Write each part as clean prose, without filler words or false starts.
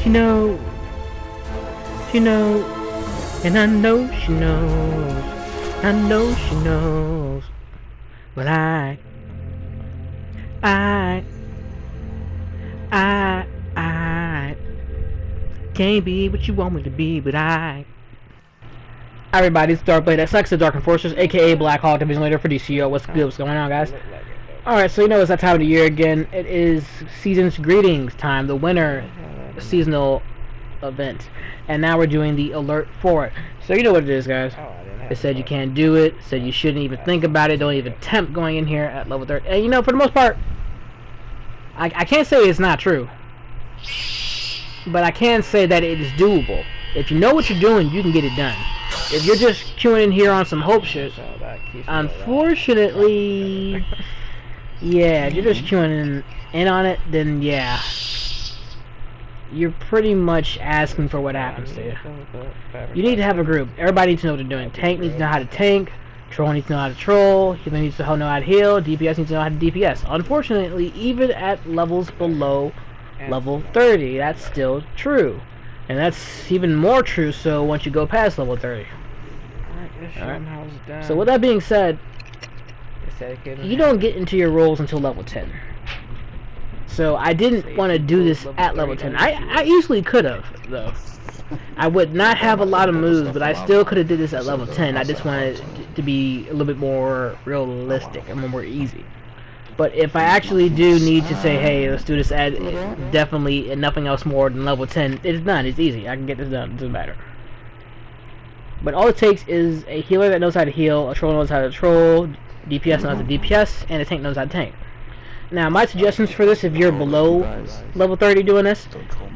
She knows. She knows. And I know she knows. I know she knows. But I can't be what you want me to be, but Hi everybody, it's DrkBLADExx, the Dark Enforcers, aka Black Hawk Division Leader for DCO. What's good? What's going on, guys? Alright, so you know it's that time of the year again. It is Season's Greetings time, the winter seasonal event. And now we're doing the alert for it. So you know what it is, guys. It said you can't do it, it said you shouldn't even think about it, don't even attempt going in here at level 30. And you know, for the most part, I can't say it's not true. But I can say that it is doable. If you know what you're doing, you can get it done. If you're just queuing in here on some hope shit, unfortunately, yeah, if you're just queuing in on it, then yeah, you're pretty much asking for what happens to you. You need to have a group. Everybody needs to know what they're doing. Tank needs to know how to tank. Troll needs to know how to troll. Healer needs to know how to heal. DPS needs to know how to DPS. Unfortunately, even at levels below level 30, that's still true. And that's even more true so once you go past level 30. Alright. So with that being said, you don't get into your roles until level 10. So I didn't want to do this at level 10. I easily could have, though. I would not have a lot of moves, but I still could have did this at level 10. I just wanted it to be a little bit more realistic and more easy. But if I actually do need to say, hey, let's do this at definitely and nothing else more than level 10, it's done. It's easy. I can get this done. It doesn't matter. But all it takes is a healer that knows how to heal, a troll knows how to troll, DPS knows how to DPS, and a tank knows how to tank. Now, my suggestions for this, if you're below level 30 doing this,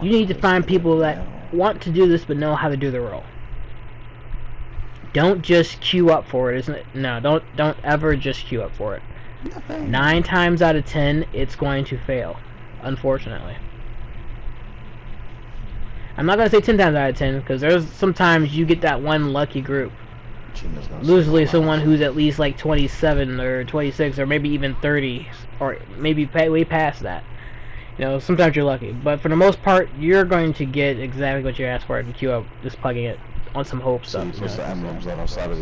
you need to find people that want to do this but know how to do the role. Don't just queue up for it, isn't it? No, don't ever just queue up for it. 9 times out of 10, it's going to fail, unfortunately. I'm not going to say 10 times out of 10, because there's sometimes you get that one lucky group. Usually someone who's at least like 27 or 26 or maybe even 30 or maybe way past that. You know, sometimes you're lucky. But for the most part, you're going to get exactly what you asked for if you queue up just plugging it on some hope stuff. You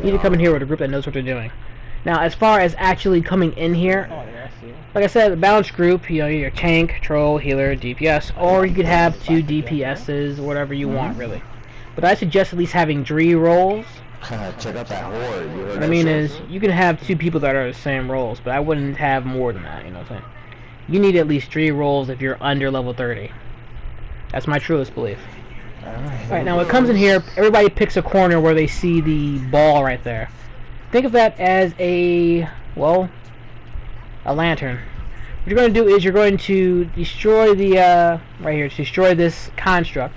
need to come in here with a group that knows what they're doing. Now, as far as actually coming in here, like I said, a balanced group, you know, either tank, troll, healer, DPS, or you could have 2 DPSs, whatever you want, really. But I suggest at least having 3 roles. Check out that horde. What I mean is, you can have 2 people that are the same roles, but I wouldn't have more than that, you know what I'm saying? You need at least 3 roles if you're under level 30. That's my truest belief. Alright, now when it comes in here, everybody picks a corner where they see the ball right there. Think of that as a, well, a lantern. What you're going to do is you're going to destroy the, right here, destroy this construct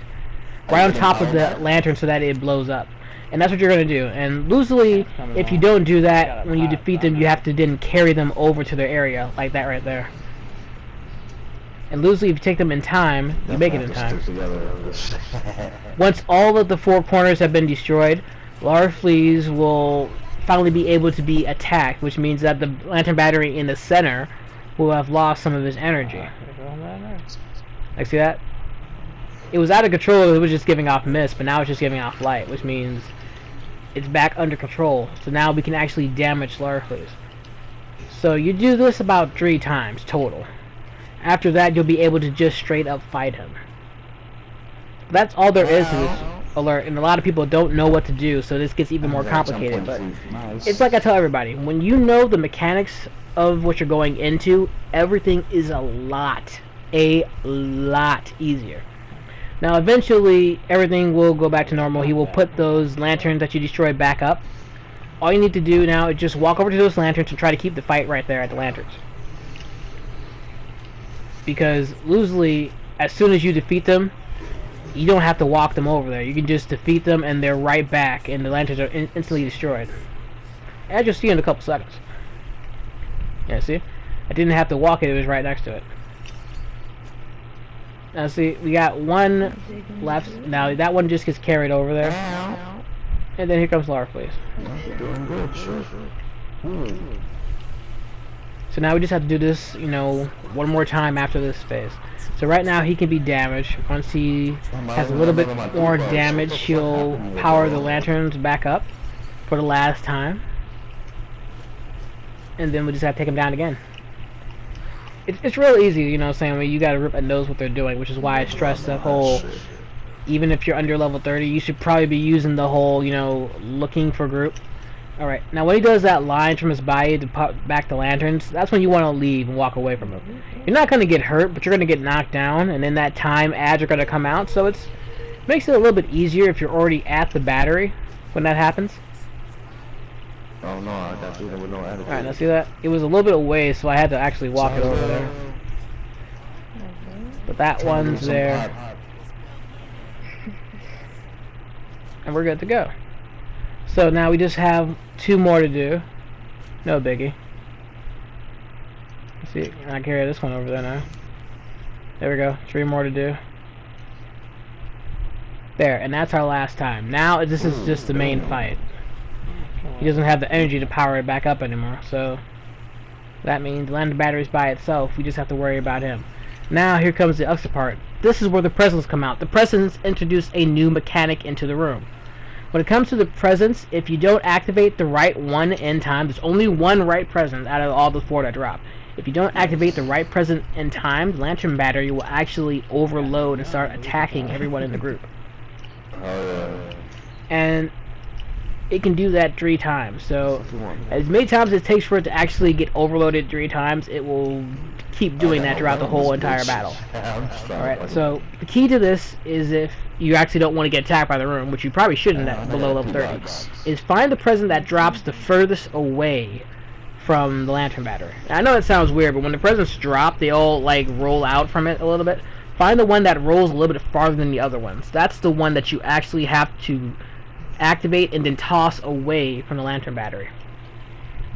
right on top of the lantern so that it blows up. And that's what you're going to do. And usually, if you don't do that, when you defeat them, you have to then carry them over to their area, like that right there. And usually, if you take them in time, you make it in time. Once all of the 4 corners have been destroyed, Larfleas will finally be able to be attacked, which means that the lantern battery in the center will have lost some of its energy. Like, see that? It was out of control, it was just giving off mist, but now it's just giving off light, which means it's back under control. So now we can actually damage Larfleas. So you do this about 3 times total. After that, you'll be able to just straight up fight him. That's all there is to this alert, and a lot of people don't know what to do, so this gets even more complicated. But it's like I tell everybody, when you know the mechanics of what you're going into, everything is a lot easier. Now eventually everything will go back to normal. He will put those lanterns that you destroyed back up. All you need to do now is just walk over to those lanterns and try to keep the fight right there at the lanterns. Because usually as soon as you defeat them, you don't have to walk them over there. You can just defeat them and they're right back and the lanterns are instantly destroyed. As you'll see in a couple seconds. Yeah, see? I didn't have to walk it, it was right next to it. Now see, we got 1 left. Now that one just gets carried over there. And then here comes Larfleas. So now we just have to do this, you know, one more time after this phase. So right now he can be damaged. Once he has a little bit more damage, he'll power the lanterns back up for the last time. And then we just have to take him down again. It's real easy, you know, saying, well, you gotta rip that knows what they're doing, which is why I stress the whole, even if you're under level 30, you should probably be using the whole, you know, looking for group. Alright, now when he does that line from his body to pop back the lanterns, that's when you want to leave and walk away from him. You're not going to get hurt, but you're going to get knocked down, and in that time, ads are going to come out, so it makes it a little bit easier if you're already at the battery when that happens. Oh no, I got through there with no attitude. Alright, now see that? It was a little bit away, so I had to actually walk it over there. But that one's there. And we're good to go. So now we just have 2 more to do. No biggie. Let's see, I carry this one over there now. There we go, 3 more to do. There, and that's our last time. Now this is just the main fight. He doesn't have the energy to power it back up anymore, so that means land the batteries by itself. We just have to worry about him. Now here comes the extra part. This is where the presents come out. The presents introduce a new mechanic into the room. When it comes to the presents, if you don't activate the right one in time, there's only one right present out of all the 4 that drop. If you don't activate the right present in time, the lantern battery will actually overload and start attacking everyone in the group. And it can do that 3 times. So as many times it takes for it to actually get overloaded 3 times, it will keep doing that throughout the whole entire battle. Alright, so the key to this is, if you actually don't want to get attacked by the room, which you probably shouldn't at below level 30, is find the present that drops the furthest away from the lantern battery. Now, I know it sounds weird, but when the presents drop, they all like roll out from it a little bit. Find the one that rolls a little bit farther than the other ones. That's the one that you actually have to activate and then toss away from the lantern battery.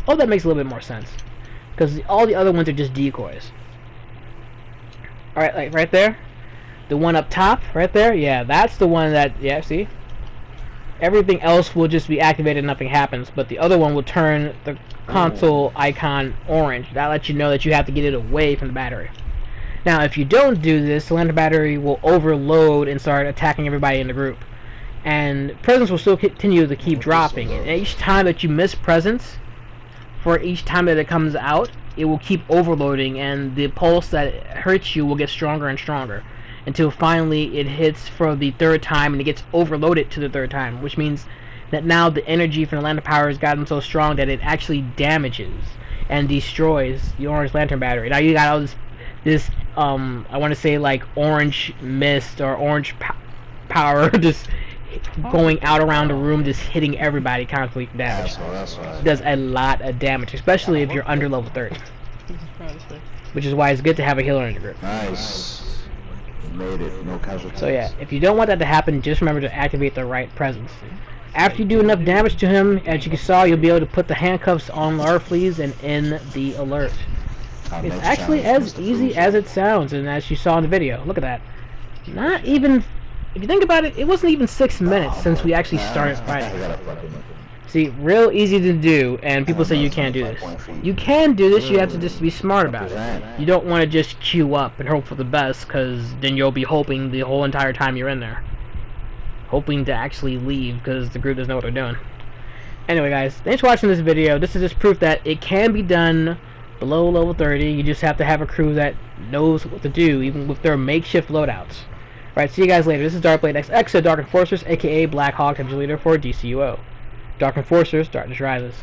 Oh, that makes a little bit more sense, because all the other ones are just decoys. Alright, like right there, the one up top, right there, yeah, that's the one that, yeah, see? Everything else will just be activated and nothing happens, but the other one will turn the console icon orange. That lets you know that you have to get it away from the battery. Now, if you don't do this, the lantern battery will overload and start attacking everybody in the group. And presents will still continue to keep dropping. And each time that you miss presents, for each time that it comes out, it will keep overloading, and the pulse that hurts you will get stronger and stronger until finally it hits for the 3rd time and it gets overloaded to the 3rd time, which means that now the energy from the lantern power has gotten so strong that it actually damages and destroys the orange lantern battery. Now you got all this I want to say like orange mist or orange power just going out around the room, just hitting everybody constantly for damage. It does a lot of damage, especially if you're under level 30. Which is why it's good to have a healer in the group. Nice. Made it. No casualties. So yeah, if you don't want that to happen, just remember to activate the right presence. After you do enough damage to him, as you saw, you'll be able to put the handcuffs on Larfleeze and end the alert. It's actually as easy as it sounds, and as you saw in the video. Look at that. Not even... If you think about it, it wasn't even 6 minutes since we actually started fighting. See, real easy to do, and people say you can't do this. You can do this, you have to just be smart about it. You don't want to just queue up and hope for the best, because then you'll be hoping the whole entire time you're in there. Hoping to actually leave, because the group doesn't know what they're doing. Anyway guys, thanks for watching this video. This is just proof that it can be done below level 30. You just have to have a crew that knows what to do, even with their makeshift loadouts. Alright, see you guys later. This is DrkBLADExx, Dark Enforcers, aka Black Hawk, Temperature Leader for DCUO. Dark Enforcers, Darkness Rises.